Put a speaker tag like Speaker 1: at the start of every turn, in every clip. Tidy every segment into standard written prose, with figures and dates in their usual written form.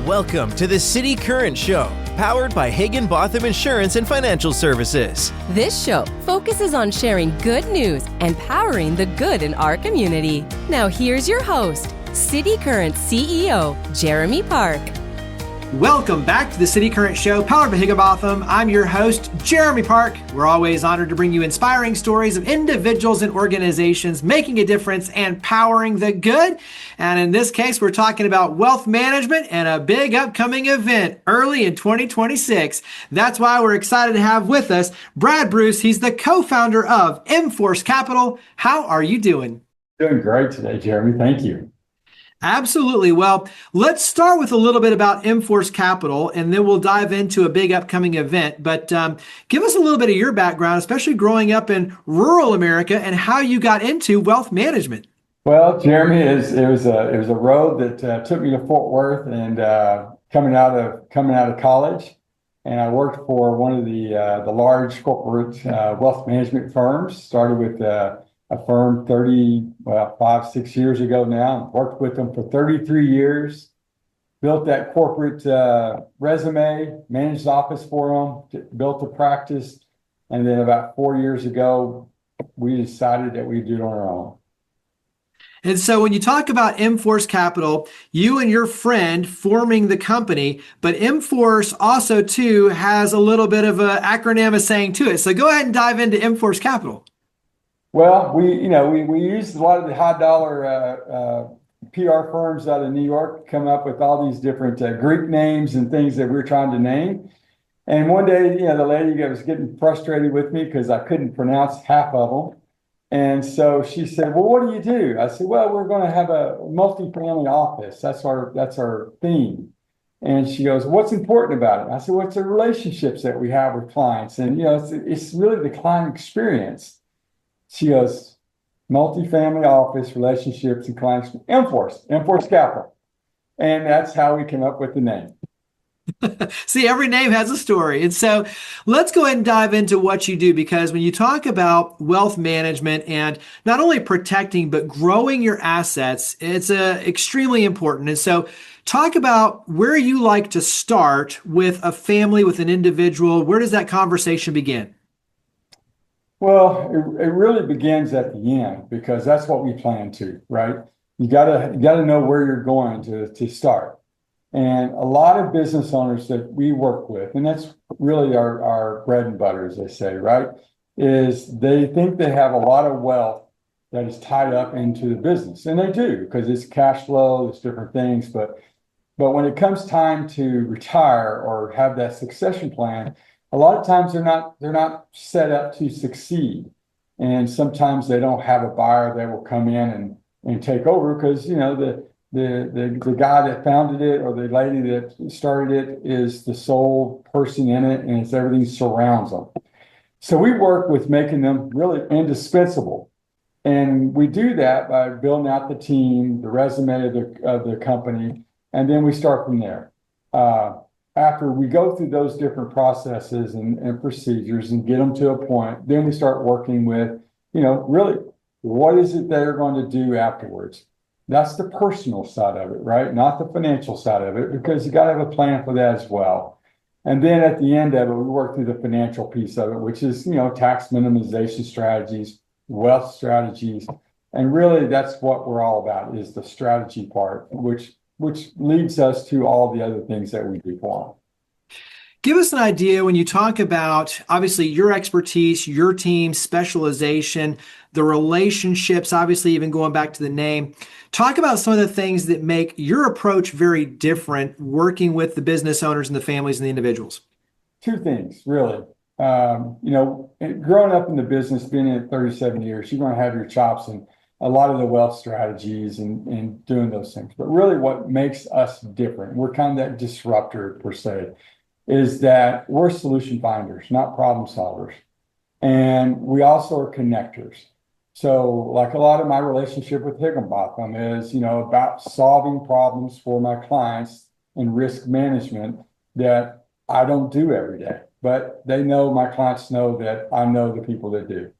Speaker 1: Welcome to the City Current Show, powered by Higginbotham Insurance and Financial Services.
Speaker 2: This show focuses on sharing good news and powering the good in our community. Now here's your host, City Current CEO, Jeremy Park.
Speaker 3: Welcome back to the City Current Show, powered by Higginbotham. I'm your host, Jeremy Park. We're always honored to bring you inspiring stories of individuals and organizations making a difference and powering the good. And in this case, we're talking about wealth management and a big upcoming event early in 2026. That's why we're excited to have with us Brad Bruce. He's the co-founder of mFORCE Capital. How are you doing?
Speaker 4: Doing great today, Jeremy. Thank you.
Speaker 3: Absolutely. Well, let's start with a little bit about mFORCE Capital, and then we'll dive into a big upcoming event. But give us a little bit of your background, especially growing up in rural America, and how you got into wealth management.
Speaker 4: Well, Jeremy, it was a road that took me to Fort Worth, and coming out of college, and I worked for one of the large corporate wealth management firms. Started with a firm 5-6 years ago now. Worked with them for 33 years. Built that corporate resume, managed the office for them, built a practice. And then about 4 years ago, we decided that we'd do it on our own.
Speaker 3: And so when you talk about mFORCE Capital, you and your friend forming the company, but mFORCE also too has a little bit of an acronym of saying to it. So go ahead and dive into mFORCE Capital.
Speaker 4: Well, we used a lot of the high dollar PR firms out of New York to come up with all these different Greek names and things that we were trying to name. And one day, the lady was getting frustrated with me because I couldn't pronounce half of them. And so she said, "Well, what do you do?" I said, "Well, we're going to have a multifamily office. That's our theme." And she goes, "What's important about it?" I said, "Well, it's the relationships that we have with clients, and it's really the client experience." She goes, multifamily office, relationships, and clients, mFORCE Capital. And that's how we came up with the name.
Speaker 3: See, every name has a story. And so let's go ahead and dive into what you do, because when you talk about wealth management and not only protecting, but growing your assets, it's extremely important. And so talk about where you like to start with a family, with an individual. Where does that conversation begin?
Speaker 4: Well, it really begins at the end, because that's what we plan to, right? You gotta know where you're going to start. And a lot of business owners that we work with, and that's really our bread and butter, as they say, right? Is they think they have a lot of wealth that is tied up into the business. And they do, because it's cash flow, it's different things. But when it comes time to retire or have that succession plan, a lot of times they're not set up to succeed, and sometimes they don't have a buyer that will come in and take over, because the guy that founded it or the lady that started it is the sole person in it, and everything surrounds them. So we work with making them really indispensable, and we do that by building out the team, the resume of the company, and then we start from there. After we go through those different processes and procedures and get them to a point, then we start working with, really, what is it they're going to do afterwards? That's the personal side of it, right? Not the financial side of it, because you got to have a plan for that as well. And then at the end of it, we work through the financial piece of it, which is, tax minimization strategies, wealth strategies. And really, that's what we're all about, is the strategy part, which leads us to all the other things that we do for them.
Speaker 3: Give us an idea when you talk about, obviously, your expertise, your team, specialization, the relationships, obviously, even going back to the name. Talk about some of the things that make your approach very different working with the business owners and the families and the individuals.
Speaker 4: Two things, really. Growing up in the business, being in it 37 years, you're going to have your chops in a lot of the wealth strategies and doing those things. But really what makes us different, we're kind of that disruptor per se, is that we're solution finders, not problem solvers. And we also are connectors. So like a lot of my relationship with Higginbotham is, about solving problems for my clients in risk management that I don't do every day. But they know, my clients know that I know the people that do.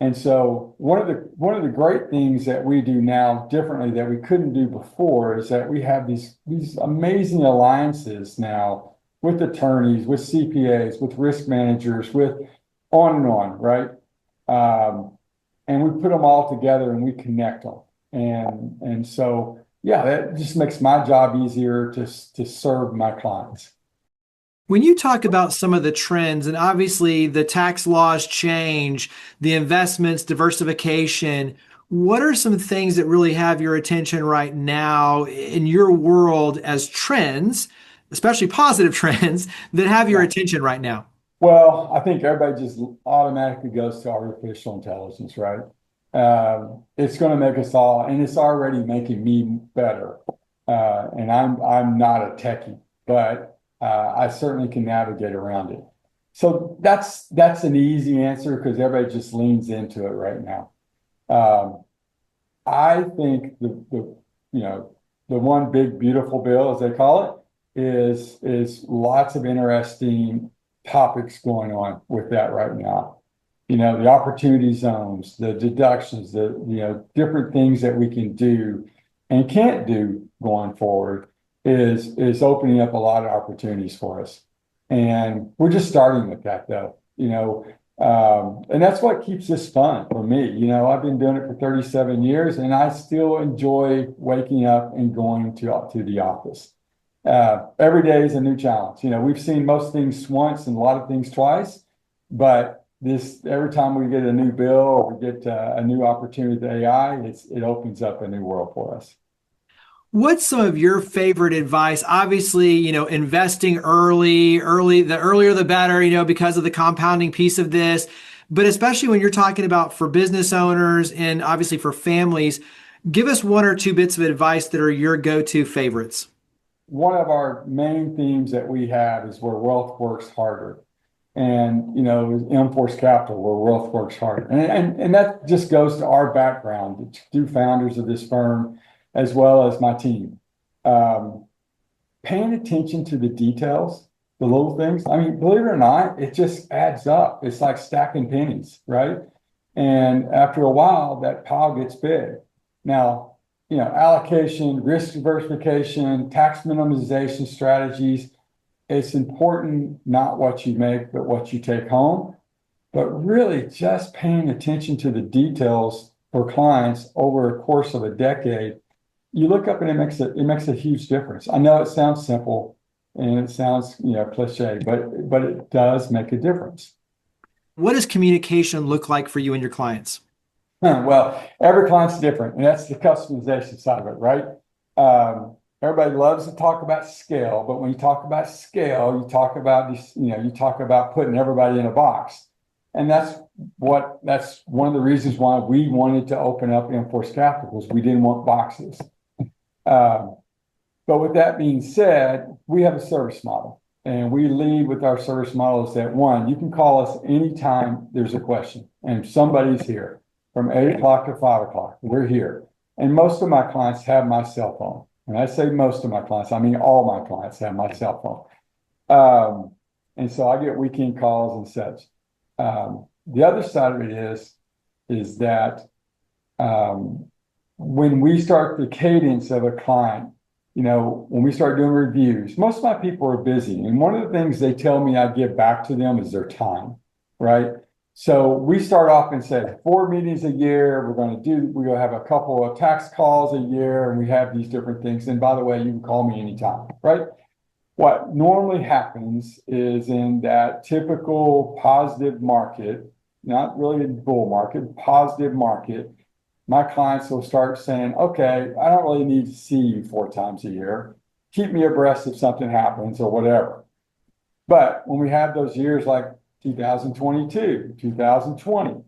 Speaker 4: And so one of the great things that we do now differently that we couldn't do before is that we have these amazing alliances now with attorneys, with CPAs, with risk managers, with on and on, right? And we put them all together and we connect them. And so, yeah, that just makes my job easier to serve my clients.
Speaker 3: When you talk about some of the trends, and obviously the tax laws change, the investments, diversification, what are some things that really have your attention right now in your world as trends, especially positive trends, that have your attention right now?
Speaker 4: Well, I think everybody just automatically goes to artificial intelligence, right? It's going to make us all, and it's already making me better. And I'm not a techie, but I certainly can navigate around it. So that's an easy answer because everybody just leans into it right now. I think the one big beautiful bill, as they call it, is lots of interesting topics going on with that right now. The opportunity zones, the deductions, the different things that we can do and can't do going forward is opening up a lot of opportunities for us. And we're just starting with that though, and that's what keeps this fun for me. I've been doing it for 37 years and I still enjoy waking up and going to the office. Every day is a new challenge. We've seen most things once and a lot of things twice, but every time we get a new bill or we get a new opportunity with AI, it opens up a new world for us.
Speaker 3: What's some of your favorite advice? Obviously, investing early, the earlier the better, because of the compounding piece of this. But especially when you're talking about for business owners and obviously for families, give us one or two bits of advice that are your go-to favorites.
Speaker 4: One of our main themes that we have is where wealth works harder. And, mFORCE Capital, where wealth works harder. And that just goes to our background, the two founders of this firm, as well as my team. Paying attention to the details, the little things. I mean, believe it or not, it just adds up. It's like stacking pennies, right? And after a while, that pile gets big. Now, allocation, risk diversification, tax minimization strategies, it's important not what you make, but what you take home. But really just paying attention to the details for clients over a course of a decade, you look up and it makes a huge difference. I know it sounds simple and it sounds cliche, but it does make a difference.
Speaker 3: What does communication look like for you and your clients?
Speaker 4: Well, every client's different, and that's the customization side of it, right? Everybody loves to talk about scale, but when you talk about scale, you talk about putting everybody in a box. And that's one of the reasons why we wanted to open up mFORCE Capital, was we didn't want boxes. But with that being said, we have a service model, and we lead with our service model is that one, you can call us anytime there's a question, and somebody's here from 8 o'clock to 5 o'clock. We're here. And most of my clients have my cell phone. When I say most of my clients, I mean all my clients have my cell phone. And so I get weekend calls and such. The other side of it is that when we start the cadence of a client, when we start doing reviews, most of my people are busy. And one of the things they tell me I give back to them is their time, right? So we start off and say 4 meetings a year. We're going to have a couple of tax calls a year, and we have these different things. And by the way, you can call me anytime, right? What normally happens is in that typical positive market, not really a bull market, positive market, my clients will start saying, okay, I don't really need to see you 4 times a year. Keep me abreast if something happens or whatever. But when we have those years like 2022, 2020,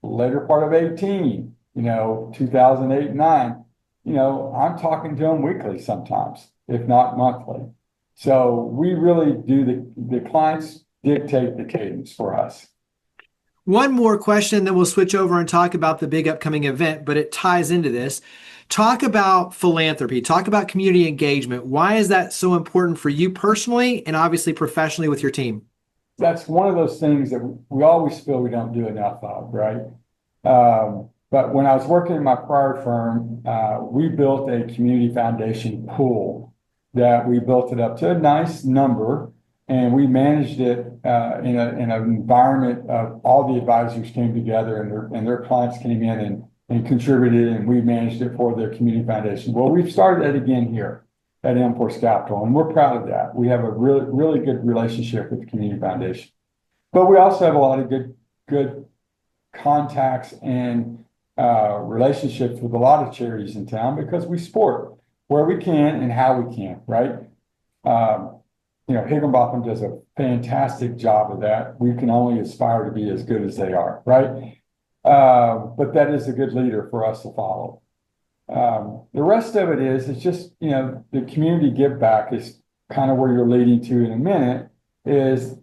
Speaker 4: later part of 18, 2008 and 9, I'm talking to them weekly sometimes, if not monthly. So we really do the clients dictate the cadence for us.
Speaker 3: One more question, then we'll switch over and talk about the big upcoming event, but it ties into this. Talk about philanthropy, talk about community engagement. Why is that so important for you personally and obviously professionally with your team?
Speaker 4: That's one of those things that we always feel we don't do enough of, right? But when I was working in my prior firm, we built a community foundation pool that we built it up to a nice number, and we managed it in an environment of all the advisors came together and their clients came in and contributed, and we managed it for their community foundation. Well, we've started that again here at mFORCE Capital, and we're proud of that. We have a really good relationship with the community foundation, but we also have a lot of good contacts and relationships with a lot of charities in town because we support where we can and how we can, right? Higginbotham does a fantastic job of that. We can only aspire to be as good as they are, right? But that is a good leader for us to follow. The rest of it it's just, the community give back is kind of where you're leading to in a minute is,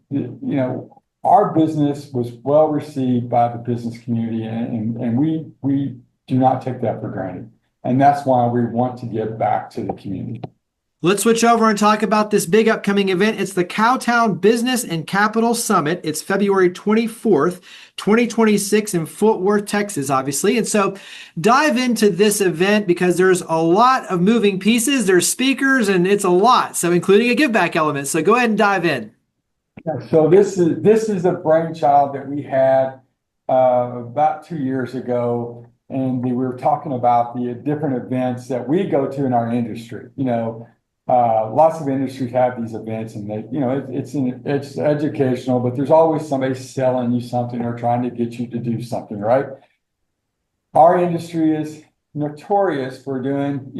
Speaker 4: our business was well received by the business community, and we do not take that for granted. And that's why we want to give back to the community.
Speaker 3: Let's switch over and talk about this big upcoming event. It's the Cowtown Business and Capital Summit. It's February 24th, 2026 in Fort Worth, Texas, obviously. And so dive into this event because there's a lot of moving pieces. There's speakers and it's a lot. So including a give back element. So go ahead and dive in.
Speaker 4: So this is a brainchild that we had about 2 years ago, and we were talking about the different events that we go to in our industry. Lots of industries have these events, and it's educational, but there's always somebody selling you something or trying to get you to do something, right? Our industry is notorious for doing,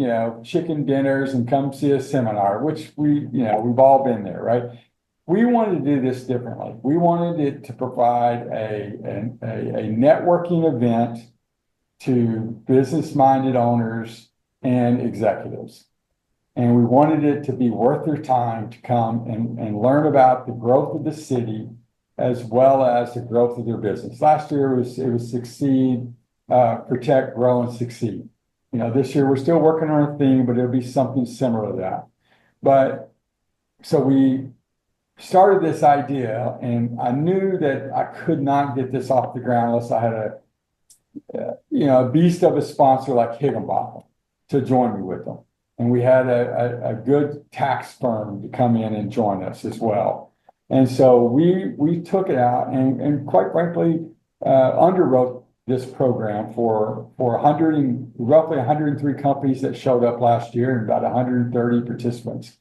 Speaker 4: chicken dinners and come see a seminar, which we've all been there, right? We wanted to do this differently. We wanted it to provide a networking event to business-minded owners and executives. And we wanted it to be worth their time to come and learn about the growth of the city as well as the growth of their business. Last year it was succeed, protect, grow, and succeed. This year we're still working on a theme, but it'll be something similar to that. But so we started this idea, and I knew that I could not get this off the ground unless I had a beast of a sponsor like Higginbotham to join me with them. And we had a good tax firm to come in and join us as well. And so we took it out and quite frankly, underwrote this program for roughly 103 companies that showed up last year and about 130 participants.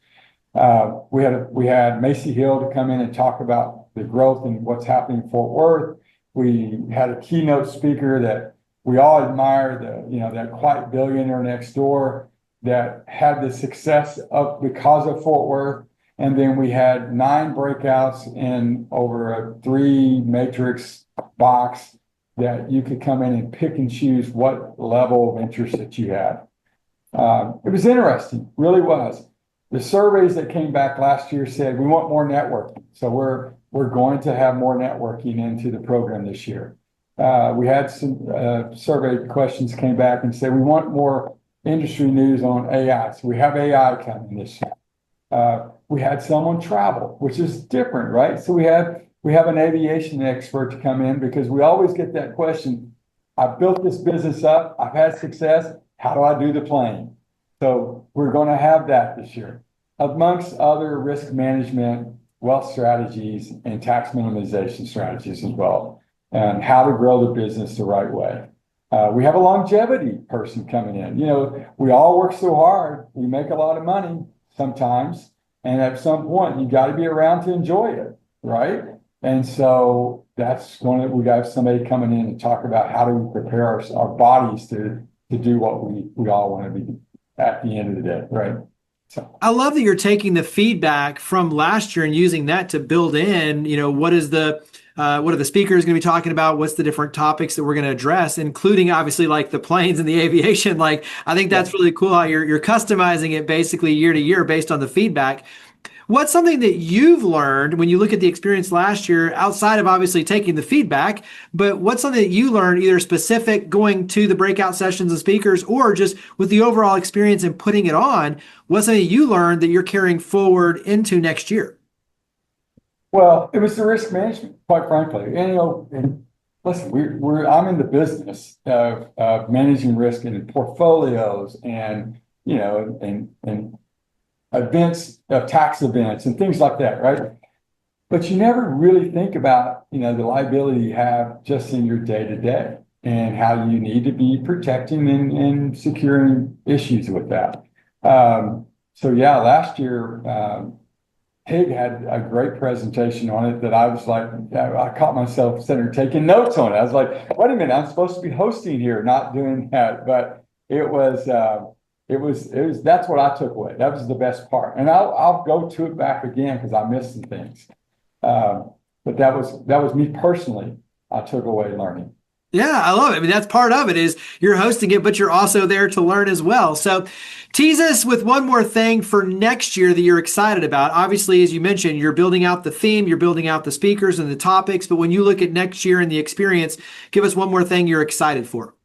Speaker 4: We had Macy Hill to come in and talk about the growth and what's happening in Fort Worth. We had a keynote speaker that we all admire, that quiet billionaire next door that had the success because of Fort Worth. And then we had 9 breakouts in over a 3 matrix box that you could come in and pick and choose what level of interest that you had. It was interesting, really was. The surveys that came back last year said we want more networking. So we're going to have more networking into the program this year. We had some survey questions came back and said we want more industry news on AI. So we have AI coming this year. We had some on travel, which is different, right? So we have an aviation expert to come in because we always get that question. I built this business up. I've had success. How do I do the plane? So we're going to have that this year, amongst other risk management, wealth strategies, and tax minimization strategies as well, and how to grow the business the right way. We have a longevity person coming in. We all work so hard. We make a lot of money sometimes. And at some point, you got to be around to enjoy it, right? And so we got somebody coming in and talk about how do we prepare our bodies to do what we all want to be at the end of the day, right? So
Speaker 3: I love that you're taking the feedback from last year and using that to build in, what are the speakers going to be talking about? What's the different topics that we're going to address, including obviously like the planes and the aviation. Like, I think that's really cool how you're customizing it basically year to year based on the feedback. What's something that you've learned when you look at the experience last year, outside of obviously taking the feedback, but what's something that you learned either specific going to the breakout sessions of speakers or just with the overall experience and putting it on? What's something you learned that you're carrying forward into next year?
Speaker 4: Well, it was the risk management, quite frankly. And listen, I'm in the business of managing risk in portfolios and, and events, tax events and things like that, right? But you never really think about, the liability you have just in your day to day and how you need to be protecting and securing issues with that. So yeah, last year, Hig had a great presentation on it that I was like, I caught myself sitting there taking notes on it. I was like, wait a minute, I'm supposed to be hosting here, not doing that. But it was, that's what I took away. That was the best part. And I'll go to it back again because I missed some things. But that was me personally, I took away learning.
Speaker 3: Yeah, I love it. I mean, that's part of it is you're hosting it, but you're also there to learn as well. So tease us with one more thing for next year that you're excited about. Obviously, as you mentioned, you're building out the theme, you're building out the speakers and the topics. But when you look at next year and the experience, give us one more thing you're excited for.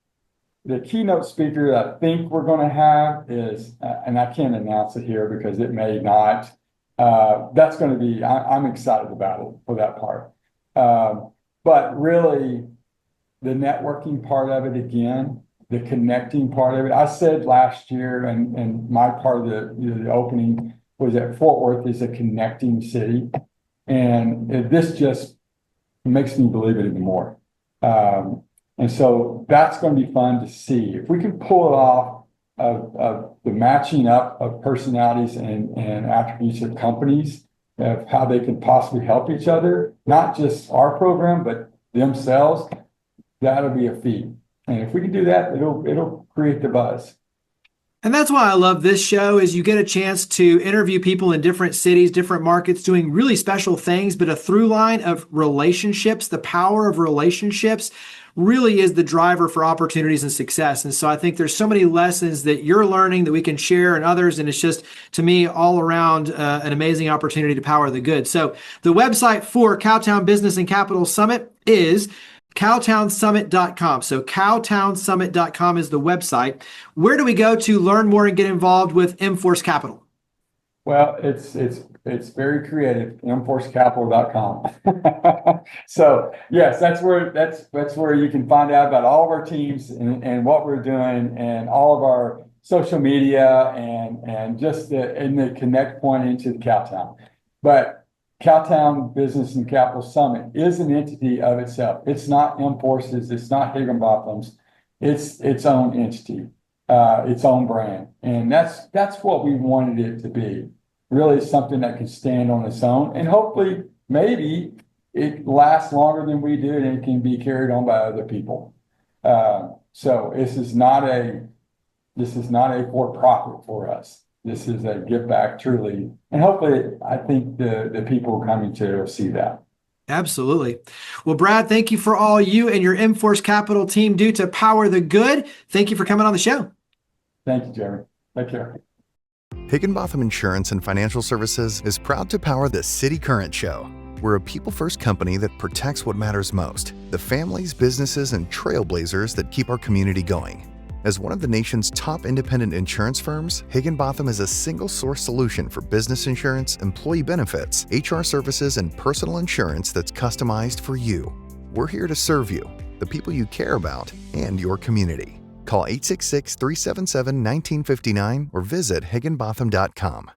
Speaker 4: The keynote speaker that I think we're going to have is, and I can't announce it here because it may not, that's going to be, I'm excited about it for that part. But really, the networking part of it again, the connecting part of it. I said last year, and my part of the opening was that Fort Worth is a connecting city. And this just makes me believe it even more. And so that's going to be fun to see. If we can pull it off of the matching up of personalities and attributes of companies, of how they can possibly help each other, not just our program, but themselves, that'll be a feat. And if we can do that, it'll create the buzz.
Speaker 3: And that's why I love this show is you get a chance to interview people in different cities, different markets, doing really special things, but a through line of relationships, the power of relationships really is the driver for opportunities and success. And so I think there's so many lessons that you're learning that we can share and others. And it's just, to me, all around an amazing opportunity to power the good. So the website for Cowtown Business and Capital Summit is cowtownsummit.com. So cowtownsummit.com is the website. Where do we go to learn more and get involved with mFORCE Capital?
Speaker 4: Well, it's very creative, mFORCEcapital.com. So yes, that's where you can find out about all of our teams and what we're doing and all of our social media and just the connect point into the Cowtown. But Cowtown Business and Capital Summit is an entity of itself. It's not mFORCE's, it's not Higginbotham's, it's its own entity, its own brand. And that's what we wanted it to be. Really something that can stand on its own. And hopefully, maybe it lasts longer than we do and it can be carried on by other people. So this is not a for-profit for us. This is a give back truly. And hopefully, I think the people coming to see that.
Speaker 3: Absolutely. Well, Brad, thank you for all you and your mFORCE Capital team do to power the good. Thank you for coming on the show.
Speaker 4: Thank you, Jeremy. Take care.
Speaker 5: Higginbotham Insurance and Financial Services is proud to power the City Current Show. We're a people-first company that protects what matters most, the families, businesses, and trailblazers that keep our community going. As one of the nation's top independent insurance firms, Higginbotham is a single-source solution for business insurance, employee benefits, HR services, and personal insurance that's customized for you. We're here to serve you, the people you care about, and your community. Call 866-377-1959 or visit higginbotham.com.